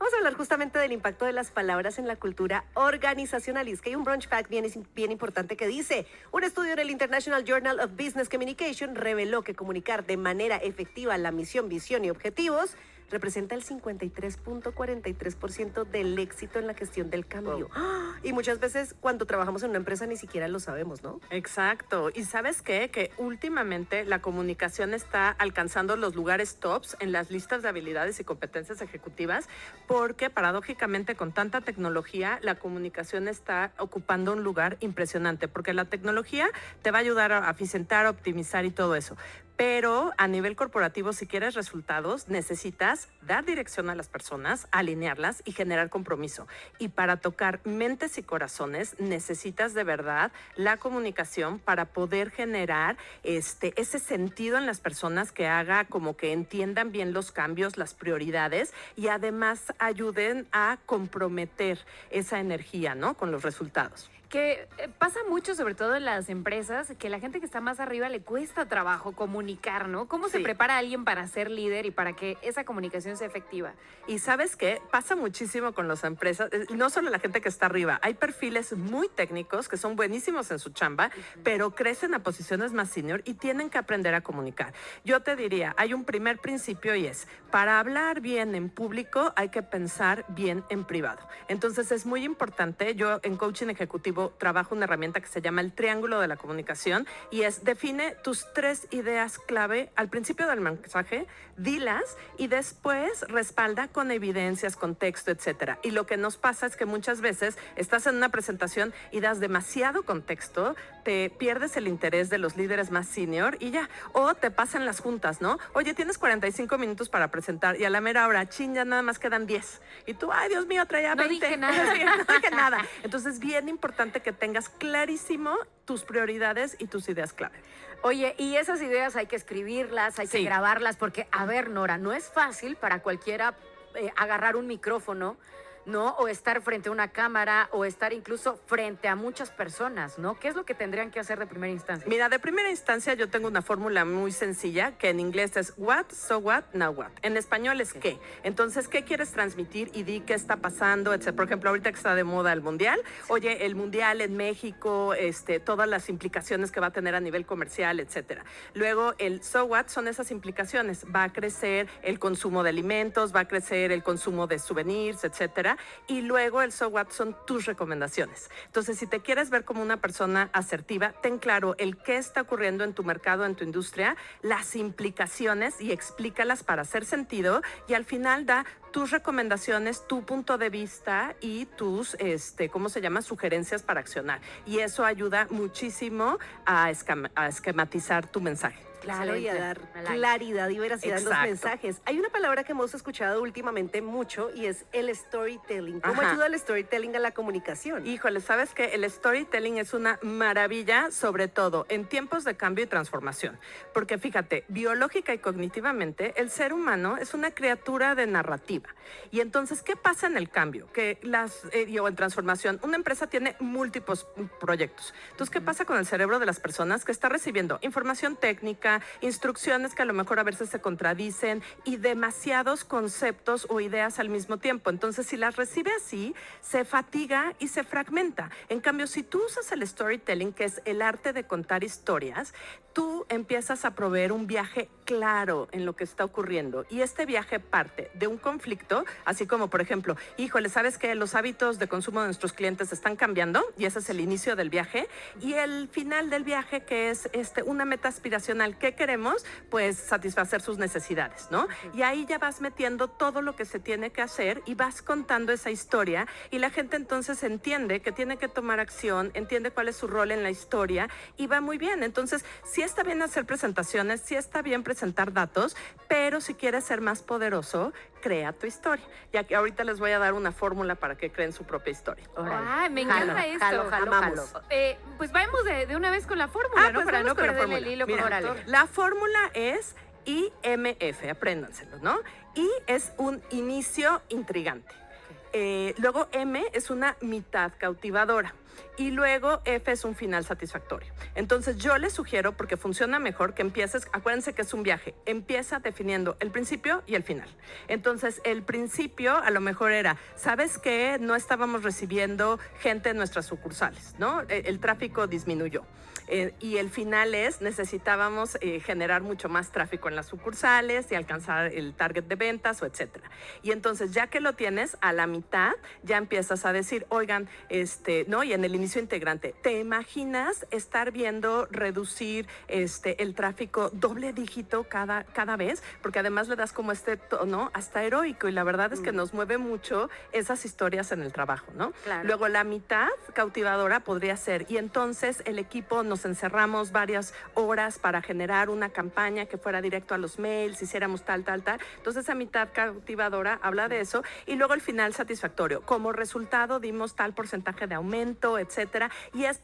vamos a hablar justamente del impacto de las palabras en la cultura organizacional. Y es que hay un brunch fact bien importante que dice, un estudio en el International Journal of Business Communication reveló que comunicar de manera efectiva la misión, visión y objetivos representa el 53.43% del éxito en la gestión del cambio. ¡Ah! Y muchas veces cuando trabajamos en una empresa ni siquiera lo sabemos, ¿no? Exacto. ¿Y sabes qué? Que últimamente la comunicación está alcanzando los lugares tops en las listas de habilidades y competencias ejecutivas porque paradójicamente con tanta tecnología la comunicación está ocupando un lugar impresionante porque la tecnología te va a ayudar a eficientar, a optimizar y todo eso. Pero a nivel corporativo, si quieres resultados, necesitas dar dirección a las personas, alinearlas y generar compromiso. Y para tocar mentes y corazones, necesitas de verdad la comunicación para poder generar ese sentido en las personas que haga como que entiendan bien los cambios, las prioridades y además ayuden a comprometer esa energía, ¿no? Con los resultados. Que pasa mucho, sobre todo en las empresas, que la gente que está más arriba le cuesta trabajo comunicar, ¿no? ¿Cómo se prepara a alguien para ser líder y para que esa comunicación sea efectiva? Y ¿sabes qué? Pasa muchísimo con las empresas, no solo la gente que está arriba, hay perfiles muy técnicos que son buenísimos en su chamba, pero crecen a posiciones más senior y tienen que aprender a comunicar. Yo te diría, hay un primer principio y es, para hablar bien en público hay que pensar bien en privado. Entonces es muy importante, yo en coaching ejecutivo trabajo una herramienta que se llama el triángulo de la comunicación y es define tus 3 ideas clave al principio del mensaje, dilas y después respalda con evidencias, contexto, etcétera. Y lo que nos pasa es que muchas veces estás en una presentación y das demasiado contexto, te pierdes el interés de los líderes más senior y ya, o te pasan las juntas, ¿no? Oye, tienes 45 minutos para presentar y a la mera hora, chin, ya nada más quedan 10. Y tú, ay, Dios mío, traía 20. No dije nada. Sí, no dije nada. Entonces, bien importante que tengas clarísimo tus prioridades y tus ideas clave. Oye, y esas ideas hay que escribirlas, hay que grabarlas, porque, a ver, Nora, no es fácil para cualquiera agarrar un micrófono, ¿no? O estar frente a una cámara, o estar incluso frente a muchas personas, ¿no? ¿Qué es lo que tendrían que hacer de primera instancia? Mira, de primera instancia yo tengo una fórmula muy sencilla que en inglés es what, so what, now what. En español es qué. Entonces, ¿qué quieres transmitir? Y di qué está pasando, etc. Por ejemplo, ahorita que está de moda el Mundial. Oye, el Mundial en México, todas las implicaciones que va a tener a nivel comercial, etcétera. Luego, el so what son esas implicaciones. Va a crecer el consumo de alimentos, va a crecer el consumo de souvenirs, etcétera. Y luego el so what son tus recomendaciones. Entonces, si te quieres ver como una persona asertiva, ten claro el qué está ocurriendo en tu mercado, en tu industria, las implicaciones y explícalas para hacer sentido y al final da tus recomendaciones, tu punto de vista y tus, ¿cómo se llama? Sugerencias para accionar. Y eso ayuda muchísimo a esquematizar tu mensaje. Claro, y a dar claridad y veracidad en los mensajes. Hay una palabra que hemos escuchado últimamente mucho y es el storytelling. ¿Cómo ayuda el storytelling a la comunicación? Híjole, ¿sabes qué? El storytelling es una maravilla, sobre todo en tiempos de cambio y transformación. Porque fíjate, biológica y cognitivamente, el ser humano es una criatura de narrativa. Y entonces, ¿qué pasa en el cambio? Que en transformación, una empresa tiene múltiples proyectos. Entonces, ¿qué pasa con el cerebro de las personas que está recibiendo información técnica, instrucciones que a lo mejor a veces se contradicen y demasiados conceptos o ideas al mismo tiempo? Entonces, si las recibe así, se fatiga y se fragmenta. En cambio, si tú usas el storytelling, que es el arte de contar historias, tú empiezas a proveer un viaje claro en lo que está ocurriendo. Y este viaje parte de un conflicto, así como, por ejemplo, híjole, ¿sabes que los hábitos de consumo de nuestros clientes están cambiando? Y ese es el inicio del viaje. Y el final del viaje, que es una meta aspiracional. ¿Qué queremos? Pues satisfacer sus necesidades, ¿no? Y ahí ya vas metiendo todo lo que se tiene que hacer y vas contando esa historia y la gente entonces entiende que tiene que tomar acción, entiende cuál es su rol en la historia y va muy bien. Entonces, sí está bien hacer presentaciones, sí está bien presentar datos, pero si quieres ser más poderoso, crea tu historia. Ya que ahorita les voy a dar una fórmula para que creen su propia historia. Ay, me encanta esto. Jalo. Pues vamos de una vez con la fórmula, ¿no? Pues Para no con la perder fórmula. el hilo Mira, con el doctor. la fórmula es IMF, apréndanselo, ¿no? I es un inicio intrigante. Luego M es una mitad cautivadora. Y luego F es un final satisfactorio. Entonces yo les sugiero, porque funciona mejor, que empieces, acuérdense que es un viaje, empieza definiendo el principio y el final. Entonces el principio a lo mejor era, ¿sabes qué? No estábamos recibiendo gente en nuestras sucursales, ¿no? El tráfico disminuyó. Y el final es, necesitábamos generar mucho más tráfico en las sucursales y alcanzar el target de ventas o etcétera. Y entonces ya que lo tienes, a la mitad ya empiezas a decir, oigan, ¿no? Y en el inicio integrante, ¿te imaginas estar viendo reducir el tráfico doble dígito cada vez? Porque además le das como tono hasta heroico y la verdad es que nos mueve mucho esas historias en el trabajo, ¿no? Claro. Luego la mitad cautivadora podría ser, y entonces el equipo nos encerramos varias horas para generar una campaña que fuera directo a los mails, hiciéramos tal. Entonces esa mitad cautivadora habla de eso y luego el final satisfactorio. Como resultado dimos tal porcentaje de aumento, etcétera. Y es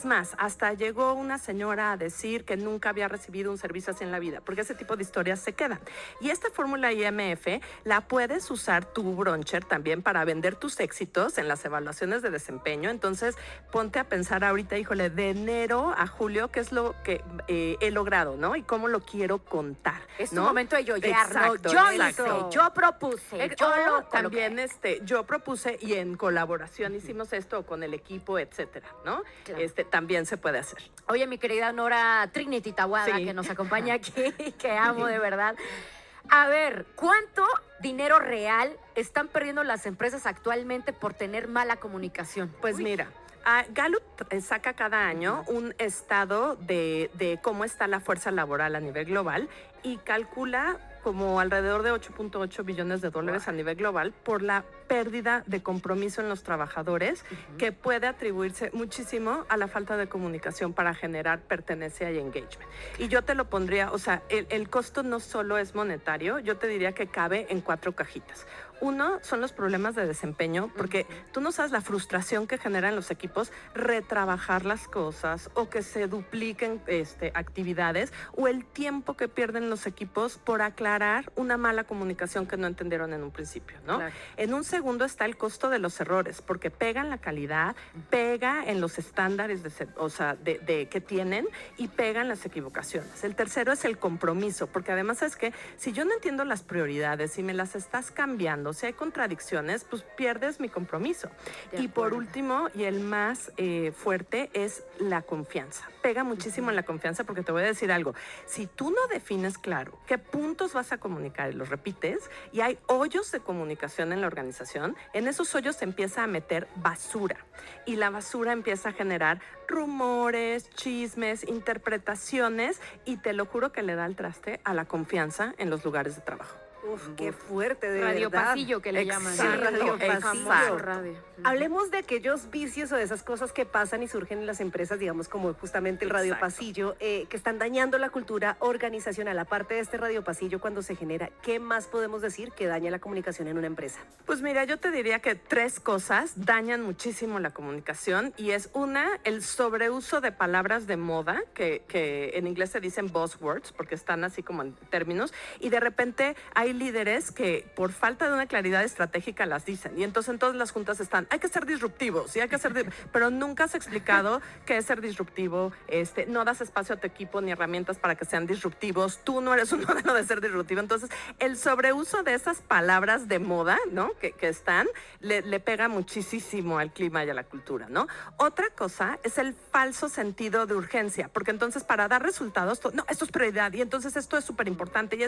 más, hasta llegó una señora a decir que nunca había recibido un servicio así en la vida, porque ese tipo de historias se quedan. Y esta fórmula IMF la puedes usar tú, Broncher, también para vender tus éxitos en las evaluaciones de desempeño. Entonces, ponte a pensar ahorita, híjole, de enero a julio, ¿qué es lo que he logrado, no? Y cómo lo quiero contar, Es ¿no? tu momento de yoyear, ¿no? Exacto, Yo exacto. hice, yo propuse, yo lo también yo propuse y en colaboración hicimos esto con el equipo, etcétera, ¿no? Claro. También se puede hacer. Oye, mi querida Nora Trinity Taboada, Sí. que nos acompaña aquí, que amo de verdad. A ver, ¿cuánto dinero real están perdiendo las empresas actualmente por tener mala comunicación? Pues mira, Gallup saca cada año un estado de cómo está la fuerza laboral a nivel global y calcula como alrededor de 8.8 billones de dólares a nivel global por la pérdida de compromiso en los trabajadores que puede atribuirse muchísimo a la falta de comunicación para generar pertenencia y engagement. Y yo te lo pondría, o sea, el costo no solo es monetario, yo te diría que cabe en 4 cajitas. Uno son los problemas de desempeño, porque tú no sabes la frustración que generan los equipos retrabajar las cosas o que se dupliquen actividades o el tiempo que pierden los equipos por aclarar una mala comunicación que no entendieron en un principio, ¿no? Claro. En un segundo está el costo de los errores, porque pega en la calidad, pega en los estándares que tienen y pega en las equivocaciones. El tercero es el compromiso, porque además es que si yo no entiendo las prioridades y me las estás cambiando, si hay contradicciones, pues pierdes mi compromiso. Y por último, y el más fuerte, es la confianza. Pega muchísimo en la confianza porque te voy a decir algo. Si tú no defines claro qué puntos vas a comunicar y los repites, y hay hoyos de comunicación en la organización, en esos hoyos se empieza a meter basura. Y la basura empieza a generar rumores, chismes, interpretaciones, y te lo juro que le da el traste a la confianza en los lugares de trabajo. Uf, qué fuerte, de Radio verdad. pasillo que le llaman. Sí, radio Exacto. pasillo. Radio. Hablemos de aquellos vicios o de esas cosas que pasan y surgen en las empresas, digamos, como justamente el radio Exacto. pasillo, que están dañando la cultura organizacional. Aparte de este radio pasillo, cuando se genera, ¿qué más podemos decir que daña la comunicación en una empresa? Pues mira, yo te diría que 3 cosas dañan muchísimo la comunicación, y es una, el sobreuso de palabras de moda, que en inglés se dicen buzzwords, porque están así como en términos, y de repente hay líderes que por falta de una claridad estratégica las dicen, y entonces en todas las juntas están, hay que ser disruptivos, y hay que ser, pero nunca has explicado qué es ser disruptivo, no das espacio a tu equipo ni herramientas para que sean disruptivos, tú no eres un modelo de ser disruptivo. Entonces el sobreuso de esas palabras de moda, ¿no? que están, le pega muchísimo al clima y a la cultura, ¿no? Otra cosa es el falso sentido de urgencia, porque entonces para dar resultados, no, esto es prioridad, y entonces esto es súper importante, y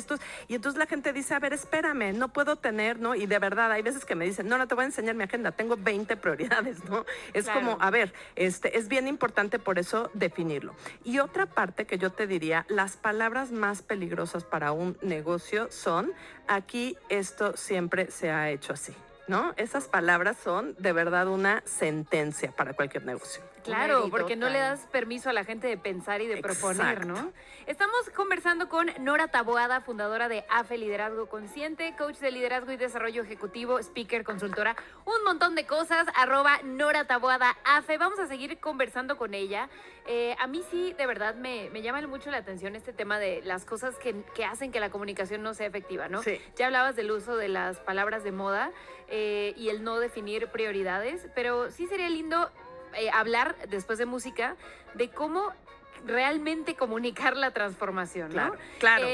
entonces la gente dice, a ver, espérame, no puedo tener, ¿no? Y de verdad, hay veces que me dicen, no te voy a enseñar mi agenda, tengo 20 prioridades, ¿no? Es Claro. como, a ver, es bien importante por eso definirlo. Y otra parte que yo te diría, las palabras más peligrosas para un negocio son, aquí esto siempre se ha hecho así, ¿no? Esas palabras son de verdad una sentencia para cualquier negocio. Claro, Una porque no le idiota. das permiso a la gente de pensar y de proponer, Exacto. ¿no? Estamos conversando con Nora Taboada, fundadora de AFE Liderazgo Consciente, coach de liderazgo y desarrollo ejecutivo, speaker, consultora, un montón de cosas, @Nora Taboada AFE. Vamos a seguir conversando con ella. A mí sí, de verdad, me llama mucho la atención este tema de las cosas que hacen que la comunicación no sea efectiva, ¿no? Sí. Ya hablabas del uso de las palabras de moda y el no definir prioridades, pero sí sería lindo hablar después de música de cómo realmente comunicar la transformación, ¿no? Claro, claro.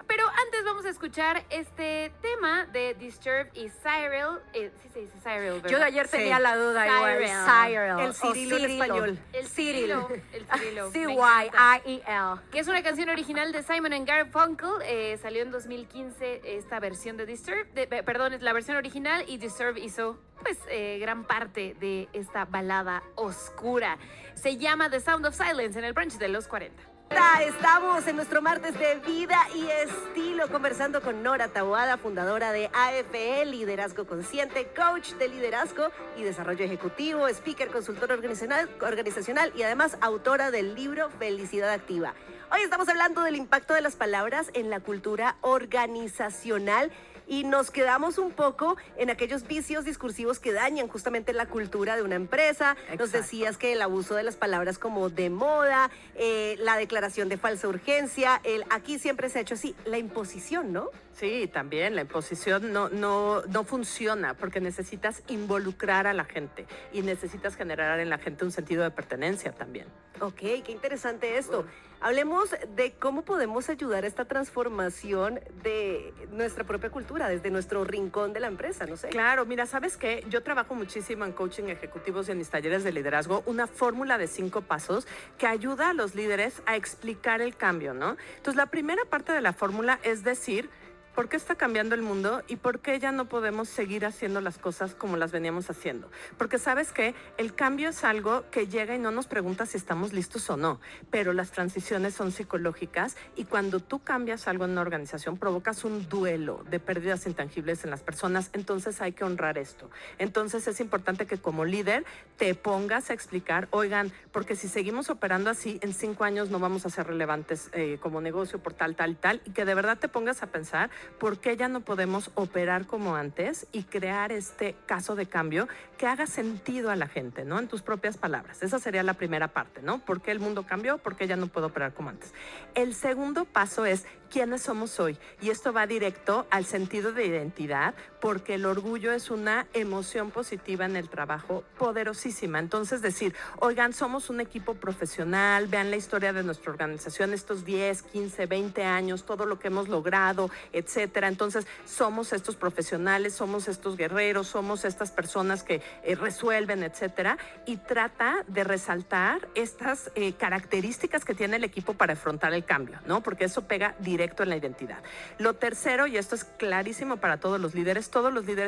Pero antes vamos a escuchar este tema de Disturbed y Cyril. Sí se dice Cyril, ¿verdad? Yo de ayer tenía la duda igual. Cyril. El Cirilo en español. El Cirilo. El Cirilo. me C-Y-I-E-L. que es una canción original de Simon and Garfunkel. Salió en 2015 esta versión de Disturbed. Perdón, es la versión original y Disturbed hizo pues gran parte de esta balada oscura. Se llama The Sound of Silence en el brunch de los 40. Estamos en nuestro martes de vida y estilo conversando con Nora Taboada, fundadora de AFE, Liderazgo Consciente, coach de liderazgo y desarrollo ejecutivo, speaker, consultora organizacional y además autora del libro Felicidad Activa. Hoy estamos hablando del impacto de las palabras en la cultura organizacional y nos quedamos un poco en aquellos vicios discursivos que dañan justamente la cultura de una empresa. Nos decías que el abuso de las palabras como de moda, la declaración de falsa urgencia, aquí siempre se ha hecho así, la imposición, ¿no? Sí, también la imposición no funciona porque necesitas involucrar a la gente y necesitas generar en la gente un sentido de pertenencia también. Ok, qué interesante esto. Hablemos de cómo podemos ayudar a esta transformación de nuestra propia cultura, desde nuestro rincón de la empresa, no sé. Claro, mira, ¿sabes qué? Yo trabajo muchísimo en coaching ejecutivos y en mis talleres de liderazgo, una fórmula de 5 pasos que ayuda a los líderes a explicar el cambio, ¿no? Entonces, la primera parte de la fórmula es decir, ¿por qué está cambiando el mundo y por qué ya no podemos seguir haciendo las cosas como las veníamos haciendo? Porque sabes que el cambio es algo que llega y no nos pregunta si estamos listos o no, pero las transiciones son psicológicas y cuando tú cambias algo en una organización provocas un duelo de pérdidas intangibles en las personas, entonces hay que honrar esto. Entonces es importante que como líder te pongas a explicar, oigan, porque si seguimos operando así, en 5 años no vamos a ser relevantes como negocio por tal, y que de verdad te pongas a pensar ¿por qué ya no podemos operar como antes y crear este caso de cambio que haga sentido a la gente, ¿no? En tus propias palabras. Esa sería la primera parte, ¿no? ¿Por qué el mundo cambió? ¿Por qué ya no puedo operar como antes? El segundo paso es quiénes somos hoy. Y esto va directo al sentido de identidad, porque el orgullo es una emoción positiva en el trabajo poderosísima. Entonces decir, oigan, somos un equipo profesional, vean la historia de nuestra organización, estos 10, 15, 20 años, todo lo que hemos logrado, etcétera. Entonces somos estos profesionales, somos estos guerreros, somos estas personas que resuelven, etcétera. Y trata de resaltar estas características que tiene el equipo para afrontar el cambio, ¿no? Porque eso pega directo en la identidad. Lo tercero, y esto es clarísimo para todos los líderes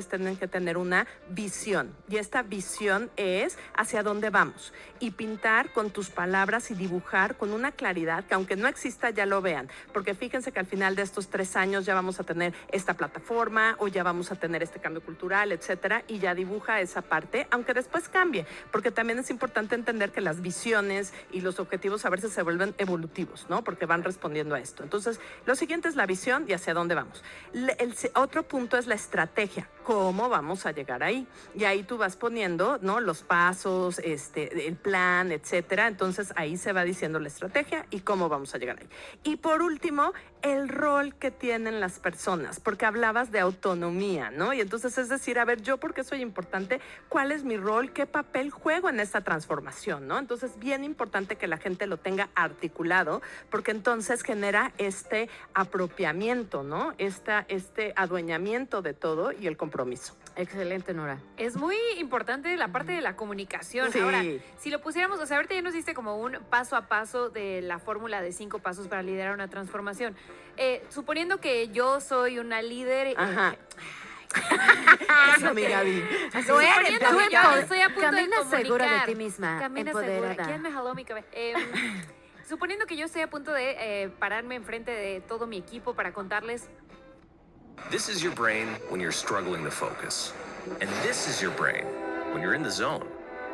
tienen que tener una visión. Y esta visión es hacia dónde vamos. Y pintar con tus palabras y dibujar con una claridad que aunque no exista ya lo vean. Porque fíjense que al final de estos 3 años ya vamos a tener esta plataforma o ya vamos a tener este cambio cultural, etcétera. Y ya dibuja esa parte, aunque después cambie. Porque también es importante entender que las visiones y los objetivos a veces se vuelven evolutivos, ¿no? Porque van respondiendo a esto. Entonces, lo siguiente es la visión y hacia dónde vamos. El otro punto es la estrategia. ¿Cómo vamos a llegar ahí? Y ahí tú vas poniendo, ¿no? Los pasos, el plan, etcétera. Entonces, ahí se va diciendo la estrategia y cómo vamos a llegar ahí. Y por último, el rol que tienen las personas, porque hablabas de autonomía, ¿no? Y entonces es decir, a ver, yo por qué soy importante, cuál es mi rol, qué papel juego en esta transformación, ¿no? Entonces, bien importante que la gente lo tenga articulado, porque entonces genera este apropiamiento, ¿no? Este adueñamiento de todo y el compromiso. Excelente, Nora. Es muy importante la parte de la comunicación. Sí. Ahora, si lo pusiéramos, o sea, ahorita ya nos diste como un paso a paso de la fórmula de 5 pasos para liderar una transformación. Suponiendo que yo soy una líder... Ajá. Eso, mi Gaby. Lo eres, Suponiendo tú que yo estoy a punto camina de comunicar. segura de ti misma, Camina segura. empoderada. ¿Quién me jaló mi cabeza? Suponiendo que yo estoy a punto de pararme enfrente de todo mi equipo para contarles... This is your brain when you're struggling to focus. And this is your brain when you're in the zone.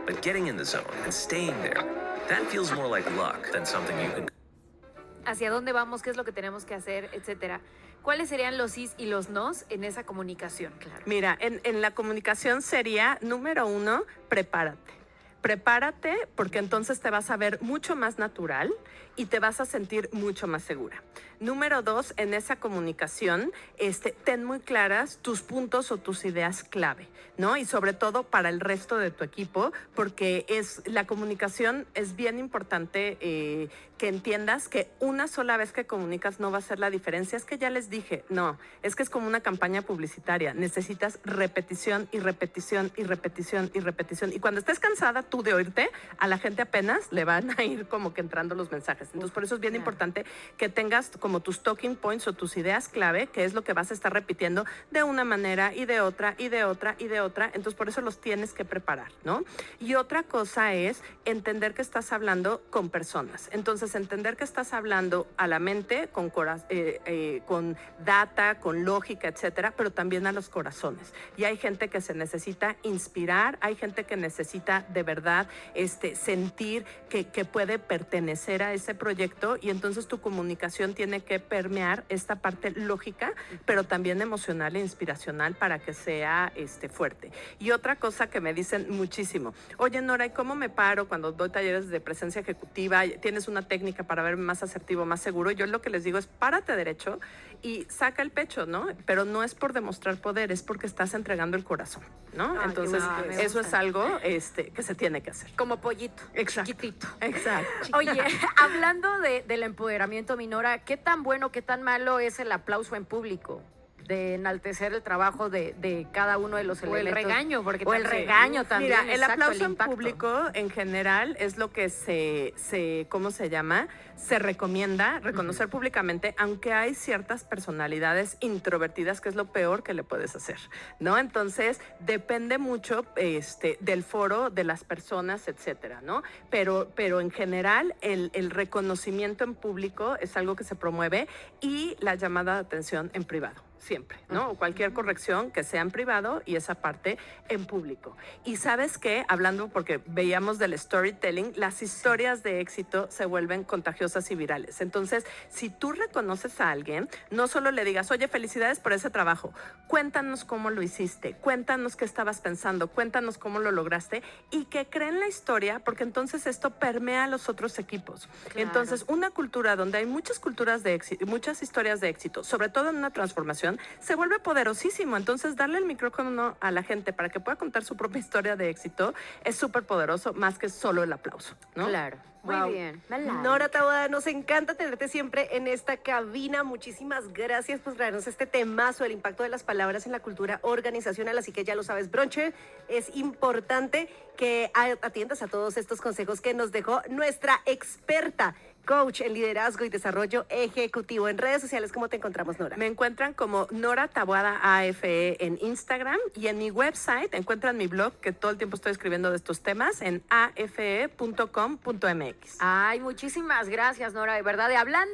But getting in the zone and staying there, that feels more like luck than something you can... hacia dónde vamos, qué es lo que tenemos que hacer, etcétera. ¿Cuáles serían los sís y los nos en esa comunicación? Claro. Mira, en la comunicación sería, número 1, prepárate. Prepárate porque entonces te vas a ver mucho más natural y te vas a sentir mucho más segura. Número 2, en esa comunicación, ten muy claras tus puntos o tus ideas clave, ¿no? Y sobre todo para el resto de tu equipo, porque la comunicación es bien importante que entiendas que una sola vez que comunicas no va a ser la diferencia. Es que ya les dije, no, es que es como una campaña publicitaria. Necesitas repetición y repetición y repetición y repetición. Y cuando estés cansada tú de oírte, a la gente apenas le van a ir como que entrando los mensajes. Entonces, por eso es bien importante que tengas como tus talking points o tus ideas clave, que es lo que vas a estar repitiendo de una manera y de otra y de otra y de otra. Entonces, por eso los tienes que preparar, ¿no? Y otra cosa es entender que estás hablando con personas. Entonces, entender que estás hablando a la mente, con data, con lógica, etcétera, pero también a los corazones. Y hay gente que se necesita inspirar, hay gente que necesita de verdad sentir que puede pertenecer a ese proyecto, y entonces tu comunicación tiene que permear esta parte lógica, pero también emocional e inspiracional para que sea fuerte. Y otra cosa que me dicen muchísimo, oye Nora, ¿y cómo me paro cuando doy talleres de presencia ejecutiva? ¿Tienes una técnica para verme más asertivo, más seguro? Yo lo que les digo es párate derecho y saca el pecho, ¿no? Pero no es por demostrar poder, es porque estás entregando el corazón, ¿no? Entonces, eso es algo que se tiene que hacer. Como pollito, Exacto. chiquitito. Exacto. Oye, hablando del empoderamiento, mi Nora, ¿qué tan bueno, qué tan malo es el aplauso en público? De enaltecer el trabajo de cada uno de los O el elementos. regaño, porque O el también- regaño también. Mira, el exacto, aplauso en impacto. público en general es lo que ¿cómo se llama? Se recomienda reconocer públicamente, aunque hay ciertas personalidades introvertidas, que es lo peor que le puedes hacer, ¿no? Entonces, depende mucho del foro, de las personas, etcétera, ¿no? Pero en general, el reconocimiento en público es algo que se promueve, y la llamada de atención en privado. Siempre, ¿no? O cualquier corrección que sea en privado, y esa parte en público. Y ¿sabes qué? Hablando, porque veíamos del storytelling, las historias de éxito se vuelven contagiosas y virales. Entonces, si tú reconoces a alguien, no solo le digas, oye, felicidades por ese trabajo, cuéntanos cómo lo hiciste, cuéntanos qué estabas pensando, cuéntanos cómo lo lograste, y que creen la historia, porque entonces esto permea a los otros equipos. Claro. Entonces, una cultura donde hay muchas culturas de éxito, muchas historias de éxito, sobre todo en una transformación, se vuelve poderosísimo. Entonces, darle el micrófono a la gente para que pueda contar su propia historia de éxito es súper poderoso, más que solo el aplauso, ¿no? Claro. Muy Wow. bien. Nora Taboada, nos encanta tenerte siempre en esta cabina. Muchísimas gracias por traernos este temazo, el impacto de las palabras en la cultura organizacional. Así que ya lo sabes, Broncher, es importante que atiendas a todos estos consejos que nos dejó nuestra experta coach en liderazgo y desarrollo ejecutivo. En redes sociales, ¿cómo te encontramos, Nora? Me encuentran como Nora Taboada AFE en Instagram, y en mi website encuentran mi blog, que todo el tiempo estoy escribiendo de estos temas, en afe.com.mx. Ay, muchísimas gracias, Nora, de verdad. Y hablando